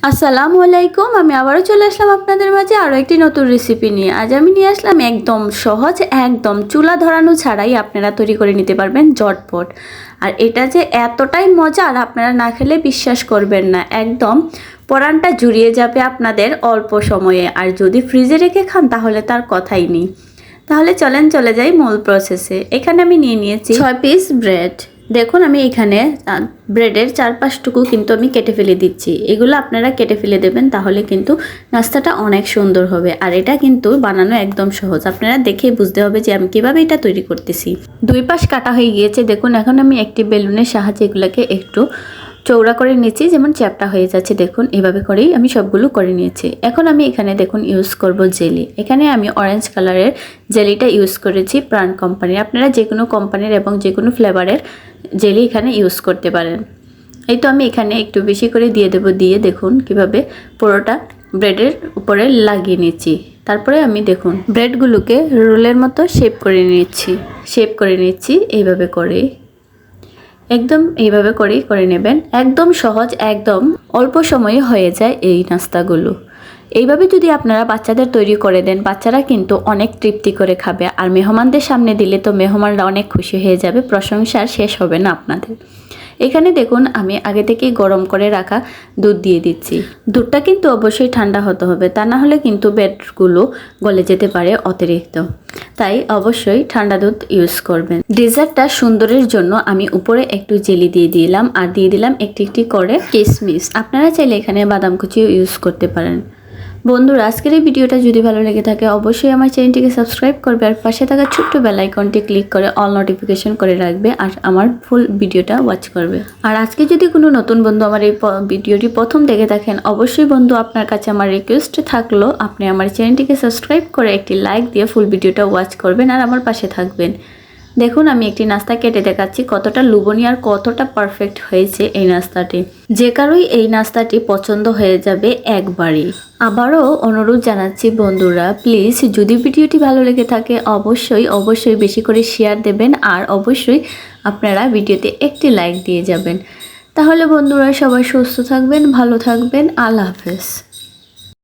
আসসালামু আলাইকুম। আমি আবারও চলে আসলাম আপনাদের মাঝে আরও একটি নতুন রেসিপি নিয়ে। আজ আমি নিয়ে আসলাম একদম সহজ, একদম চুলা ধরানো ছাড়াই আপনারা তৈরি করে নিতে পারবেন ঝটপট। আর এটা যে এতটাই মজার, আপনারা না খেলে বিশ্বাস করবেন না। একদম পরানটা জুড়িয়ে যাবে আপনাদের অল্প সময়ে। আর যদি ফ্রিজে রেখে খান তাহলে তার কথাই নেই। তাহলে চলেন চলে যাই মূল প্রসেসে। এখানে আমি নিয়ে নিয়েছি 6 পিস ব্রেড। দেখুন আমি এখানে ব্রেডের 4-5 কিন্তু আমি কেটে ফেলে দিচ্ছি। এগুলো আপনারা কেটে ফেলে দেবেন, তাহলে কিন্তু নাস্তাটা অনেক সুন্দর হবে। আর এটা কিন্তু বানানো একদম সহজ, আপনারা দেখেই বুঝতে হবে যে আমি কিভাবে এটা তৈরি করতেছি। 2 পাশ কাটা হয়ে গিয়েছে। দেখুন এখন আমি একটি বেলুনের সাহায্যে এগুলোকে একটু চৌড়া করে নিয়েছি, যেমন চ্যাপটা হয়ে যাচ্ছে। দেখুন এভাবে করেই আমি সবগুলো করে নিয়েছি। এখন আমি এখানে দেখুন ইউজ করব জেলি। এখানে আমি অরেঞ্জ কালারের জেলিটা ইউজ করেছি প্রাণ কোম্পানির। আপনারা যে কোনো কোম্পানির এবং যে কোনো ফ্লেভারের জেলি এখানে ইউজ করতে পারেন। এই তো আমি এখানে একটু বেশি করে দিয়ে দেব। দিয়ে দেখুন কিভাবে পুরোটা ব্রেডের উপরে লাগিয়ে নিচ্ছি। তারপরে আমি দেখুন ব্রেডগুলোকে রোলের মতো শেপ করে নিচ্ছি এইভাবে করে। একদম এইভাবে করেই করে নেবেন। একদম সহজ, একদম অল্প সময়ে হয়ে যায় এই নাস্তাগুলো। এইভাবে যদি আপনারা বাচ্চাদের তৈরি করে দেন, বাচ্চারা কিন্তু অনেক তৃপ্তি করে খাবে। আর মেহমানদের সামনে দিলে তো মেহমানরা অনেক খুশি হয়ে যাবে, প্রশংসার শেষ হবে না আপনাদের। এখানে দেখুন আমি আগে থেকেই গরম করে রাখা দুধ দিয়ে দিচ্ছি। দুধটা কিন্তু অবশ্যই ঠান্ডা হতে হবে, তা না হলে কিন্তু ব্রেডগুলো গলে যেতে পারে অতিরিক্ত। তাই অবশ্যই ঠান্ডা দুধ ইউজ করবেন। ডেজার্টটা সুন্দরের জন্য আমি উপরে একটু জেলি দিয়ে দিলাম, আর দিয়ে দিলাম একটি একটি করে কিশমিশ। আপনারা চাইলে এখানে বাদাম কুচিও ইউজ করতে পারেন। বন্ধুরা, আজকের এই ভিডিওটা যদি ভালো লেগে থাকে অবশ্যই আমার চ্যানেলটিকে সাবস্ক্রাইব করবে, আর পাশে থাকা ছোট্ট বেল আইকনটি ক্লিক করে অল নোটিফিকেশন করে রাখবে, আর আমার ফুল ভিডিওটা ওয়াচ করবে। আর আজকে যদি কোনো নতুন বন্ধু আমার এই ভিডিওটি প্রথম দেখে থাকেন, অবশ্যই বন্ধু আপনার কাছে আমার রিকোয়েস্ট থাকলো আপনি আমার চ্যানেলটিকে সাবস্ক্রাইব করে একটি লাইক দিয়ে ফুল ভিডিওটা ওয়াচ করবেন আর আমার পাশে থাকবেন। দেখুন আমি একটি নাস্তা কেটে দেখাচ্ছি কতটা লোভনীয় আর কতটা পারফেক্ট হয়েছে এই নাস্তাটি। যে কারোই এই নাস্তাটি পছন্দ হয়ে যাবে একবারই। আবারও অনুরোধ জানাচ্ছি বন্ধুরা, প্লিজ যদি ভিডিওটি ভালো লেগে থাকে অবশ্যই বেশি করে শেয়ার দেবেন, আর অবশ্যই আপনারা ভিডিওতে একটি লাইক দিয়ে যাবেন। তাহলে বন্ধুরা সবাই সুস্থ থাকবেন, ভালো থাকবেন। আল্লাহ হাফেজ।